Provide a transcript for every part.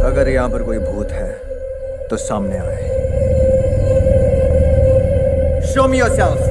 अगर यहाँ पर कोई भूत है तो सामने आए। Show me yourself.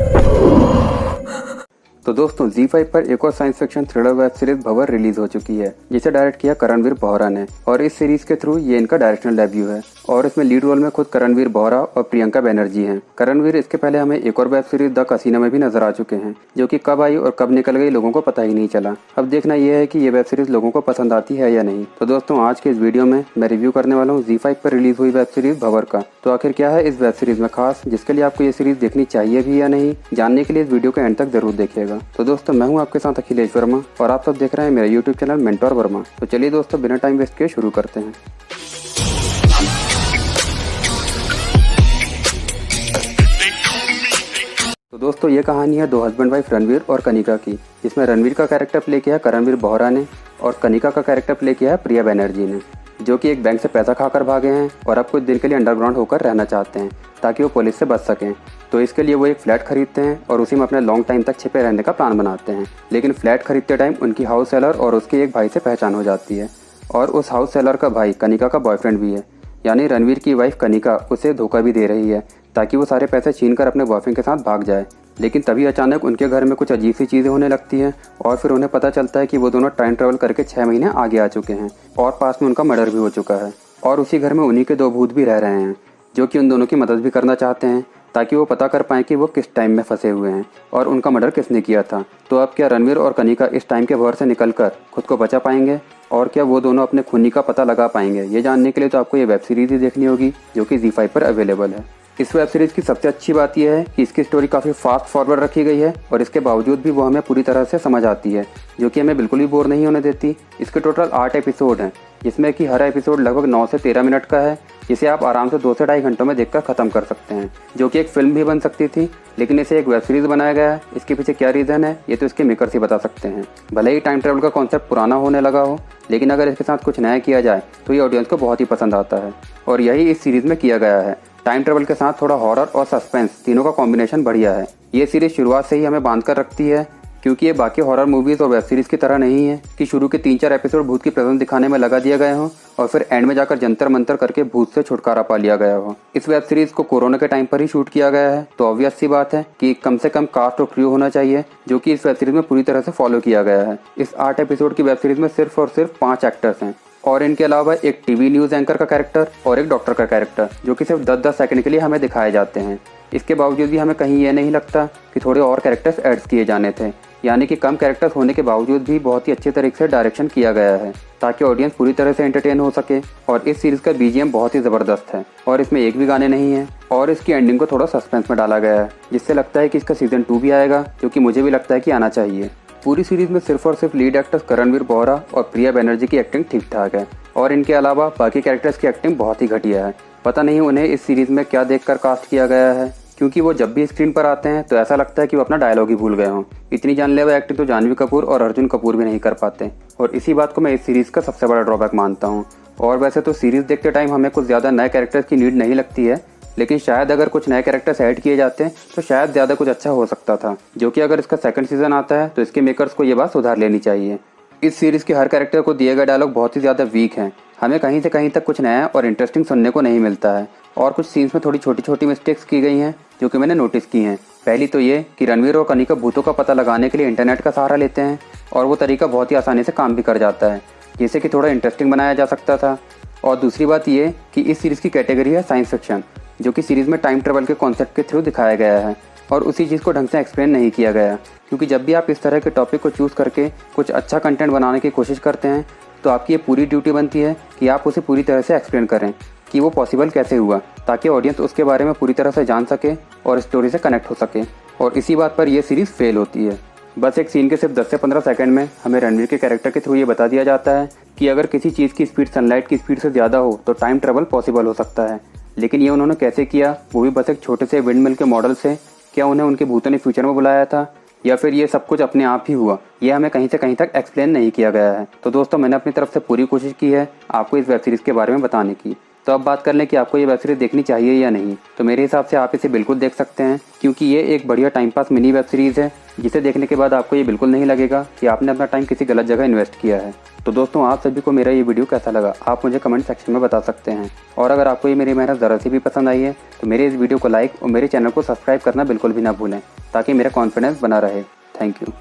तो दोस्तों Z5 पर एक और science fiction thriller web series Bhanwar release हो चुकी है, जिसे डायरेक्ट किया करणवीर बोहरा ने। और इस सीरीज के थ्रू ये इनका डायरेक्शनल डेब्यू है और इसमें लीड रोल में खुद करणवीर बोहरा और प्रियंका बैनर्जी हैं। करणवीर इसके पहले हमें एक और वेब सीरीज द कसीनो में भी नजर आ चुके हैं, जो कि कब आई और कब निकल गई लोगों को पता ही नहीं चला। अब देखना यह है कि ये वेब सीरीज लोगों को पसंद आती है या नहीं। तो दोस्तों आज के इस वीडियो में मैं रिव्यू करने वाला हूँ Z5 पर रिलीज हुई वेब सीरीज भंवर का। तो आखिर क्या है इस वेब सीरीज में खास, जिसके लिए आपको ये सीरीज देखनी चाहिए भी या नहीं, जानने के लिए इस वीडियो के एंड तक जरूर देखिएगा। तो दोस्तों मैं हूं आपके साथ अखिलेश वर्मा और आप सब देख रहे हैं मेरा यूट्यूब चैनल मेंटोर वर्मा। तो चलिए दोस्तों बिना टाइम वेस्ट किए शुरू करते हैं। तो दोस्तों ये कहानी है दो हस्बैंड वाइफ रणवीर और कनिका की, जिसमें रणवीर का कैरेक्टर प्ले किया है करणवीर बोहरा ने और कनिका का कैरेक्टर प्ले किया है प्रिया बैनर्जी ने, जो कि एक बैंक से पैसा खाकर भागे हैं और अब कुछ दिन के लिए अंडरग्राउंड होकर रहना चाहते हैं ताकि वो पुलिस से बच सकें। तो इसके लिए वो एक फ्लैट खरीदते हैं और उसी में अपने लॉन्ग टाइम तक छिपे रहने का प्लान बनाते हैं। लेकिन फ्लैट खरीदते टाइम उनकी हाउस सेलर और उसके एक भाई से पहचान हो जाती है और उस हाउस सेलर का भाई कनिका का बॉयफ्रेंड भी है, यानी रणवीर की वाइफ कनिका उसे धोखा भी दे रही है ताकि वो सारे पैसे छीन कर अपने बॉयफ्रेंड के साथ भाग जाए। लेकिन तभी अचानक उनके घर में कुछ अजीब सी चीज़ें होने लगती हैं और फिर उन्हें पता चलता है कि वो दोनों टाइम ट्रेवल करके 6 महीने आगे आ चुके हैं और पास में उनका मर्डर भी हो चुका है। और उसी घर में उन्हीं के दो भूत भी रह रहे हैं, जो कि उन दोनों की मदद भी करना चाहते हैं ताकि वो पता कर पाएँ कि वो किस टाइम में फंसे हुए हैं और उनका मर्डर किसने किया था। तो अब क्या रणवीर और कनिका इस टाइम के भंवर से निकलकर खुद को बचा पाएंगे और क्या वो दोनों अपने खूनी का पता लगा पाएंगे? ये जानने के लिए तो आपको ये वेब सीरीज ही देखनी होगी, जो कि Z5 पर अवेलेबल है। इस वेब सीरीज की सबसे अच्छी बात यह है कि इसकी स्टोरी काफ़ी फास्ट फॉरवर्ड रखी गई है और इसके बावजूद भी वो हमें पूरी तरह से समझ आती है, जो कि हमें बिल्कुल भी बोर नहीं होने देती। इसके टोटल 8 एपिसोड हैं, जिसमें कि हर एपिसोड लगभग 9 से 13 मिनट का है, जिसे आप आराम से 2 से 2.5 घंटों में देखकर ख़त्म कर सकते हैं, जो कि एक फिल्म भी बन सकती थी। लेकिन इसे एक वेब सीरीज़ बनाया गया है। इसके पीछे क्या रीज़न है ये तो इसके मेकर्स ही बता सकते हैं। भले ही टाइम ट्रेवल का कॉन्सेप्ट पुराना होने लगा हो, लेकिन अगर इसके साथ कुछ नया किया जाए तो ये ऑडियंस को बहुत ही पसंद आता है और यही इस सीरीज़ में किया गया है। टाइम ट्रेवल के साथ थोड़ा हॉरर और सस्पेंस, तीनों का कॉम्बिनेशन बढ़िया है। ये सीरीज़ शुरुआत से ही हमें बांध कर रखती है, क्योंकि ये बाकी हॉरर मूवीज़ और वेब सीरीज़ की तरह नहीं है कि शुरू के 3-4 एपिसोड भूत की प्रेजेंस दिखाने में लगा दिए गए हों और फिर एंड में जाकर जंतर मंतर करके भूत से छुटकारा पा लिया गया हो। इस वेब सीरीज़ को कोरोना के टाइम पर ही शूट किया गया है, तो ऑब्वियस सी बात है कि कम से कम कास्ट और क्रू होना चाहिए, जो कि इस वेब सीरीज़ में पूरी तरह से फॉलो किया गया है। इस 8 एपिसोड की वेब सीरीज़ में सिर्फ और सिर्फ 5 एक्टर्स हैं और इनके अलावा एक टीवी न्यूज़ एंकर का कैरेक्टर और एक डॉक्टर का कैरेक्टर, जो कि सिर्फ 10-10 सेकंड के लिए हमें दिखाए जाते हैं। इसके बावजूद भी हमें कहीं ये नहीं लगता कि थोड़े और कैरेक्टर्स ऐड किए जाने थे, यानी कि कम कैरेक्टर्स होने के बावजूद भी बहुत ही अच्छे तरीके से डायरेक्शन किया गया है ताकि ऑडियंस पूरी तरह से एंटरटेन हो सके। और इस सीरीज़ का BGM बहुत ही ज़बरदस्त है और इसमें एक भी गाने नहीं है और इसकी एंडिंग को थोड़ा सस्पेंस में डाला गया है, जिससे लगता है कि इसका सीज़न 2 भी आएगा, जो कि मुझे भी लगता है कि आना चाहिए। पूरी सीरीज़ में सिर्फ और सिर्फ लीड एक्टर्स करणवीर बोहरा और प्रिया बैनर्जी की एक्टिंग ठीक ठाक है और इनके अलावा बाकी कैरेक्टर्स की एक्टिंग बहुत ही घटिया है। पता नहीं उन्हें इस सीरीज़ में क्या देखकर कास्ट किया गया है, क्योंकि वो जब भी स्क्रीन पर आते हैं तो ऐसा लगता है कि वो अपना डायलॉग ही भूल गए हों। इतनी जानलेवा एक्टिंग तो जानवी कपूर और अर्जुन कपूर भी नहीं कर पाते और इसी बात को मैं इस सीरीज़ का सबसे बड़ा ड्रॉबैक मानता हूँ। और वैसे तो सीरीज़ देखते टाइम हमें कुछ ज़्यादा नए कैरेक्टर्स की नीड नहीं लगती है, लेकिन शायद अगर कुछ नए कैरेक्टर्स ऐड किए जाते हैं तो शायद ज़्यादा कुछ अच्छा हो सकता था, जो कि अगर इसका सेकंड सीजन आता है तो इसके मेकर्स को ये बात सुधार लेनी चाहिए। इस सीरीज़ के हर कैरेक्टर को दिए गए डायलॉग बहुत ही ज़्यादा वीक हैं, हमें कहीं से कहीं तक कुछ नया और इंटरेस्टिंग सुनने को नहीं मिलता है और कुछ सीन्स में थोड़ी छोटी छोटी मिस्टेक्स की गई हैं, जो कि मैंने नोटिस की हैं। पहली तो ये कि रणवीर और कनिका भूतों का पता लगाने के लिए इंटरनेट का सहारा लेते हैं और वो तरीका बहुत ही आसानी से काम भी कर जाता है, जिससे कि थोड़ा इंटरेस्टिंग बनाया जा सकता था। और दूसरी बात ये कि इस सीरीज़ की कैटेगरी है साइंस फिक्शन, जो कि सीरीज़ में टाइम ट्रेवल के कॉन्सेप्ट के थ्रू दिखाया गया है और उसी चीज़ को ढंग से एक्सप्लेन नहीं किया गया, क्योंकि जब भी आप इस तरह के टॉपिक को चूज़ करके कुछ अच्छा कंटेंट बनाने की कोशिश करते हैं तो आपकी ये पूरी ड्यूटी बनती है कि आप उसे पूरी तरह से एक्सप्लेन करें कि वो पॉसिबल कैसे हुआ, ताकि ऑडियंस उसके बारे में पूरी तरह से जान सके और स्टोरी से कनेक्ट हो सके। और इसी बात पर यह सीरीज़ फेल होती है। बस एक सीन के सिर्फ 10 से 15 सेकंड में हमें रणवीर के कैरेक्टर के थ्रू ये बता दिया जाता है कि अगर किसी चीज़ की स्पीड सनलाइट की स्पीड से ज़्यादा हो तो टाइम ट्रेवल पॉसिबल हो सकता है। लेकिन ये उन्होंने कैसे किया, वो भी बस एक छोटे से विंड मिल के मॉडल से? क्या उन्हें उनके भूतों ने फ्यूचर में बुलाया था या फिर ये सब कुछ अपने आप ही हुआ? ये हमें कहीं से कहीं तक एक्सप्लेन नहीं किया गया है। तो दोस्तों मैंने अपनी तरफ से पूरी कोशिश की है आपको इस वेब सीरीज़ के बारे में बताने की। तो अब बात कर लें कि आपको ये वेब सीरीज़ देखनी चाहिए या नहीं। तो मेरे हिसाब से आप इसे बिल्कुल देख सकते हैं, क्योंकि ये एक बढ़िया time pass mini web series है, जिसे देखने के बाद आपको ये बिल्कुल नहीं लगेगा कि आपने अपना टाइम किसी गलत जगह इन्वेस्ट किया है। तो दोस्तों, आप सभी को मेरा ये वीडियो कैसा लगा आप मुझे कमेंट सेक्शन में बता सकते हैं। और अगर आपको ये मेरी मेहनत ज़रा सी भी पसंद आई है तो मेरे इस वीडियो को लाइक और मेरे चैनल को सब्सक्राइब करना बिल्कुल भी ना भूलें, ताकि मेरा कॉन्फिडेंस बना रहे। Thank you.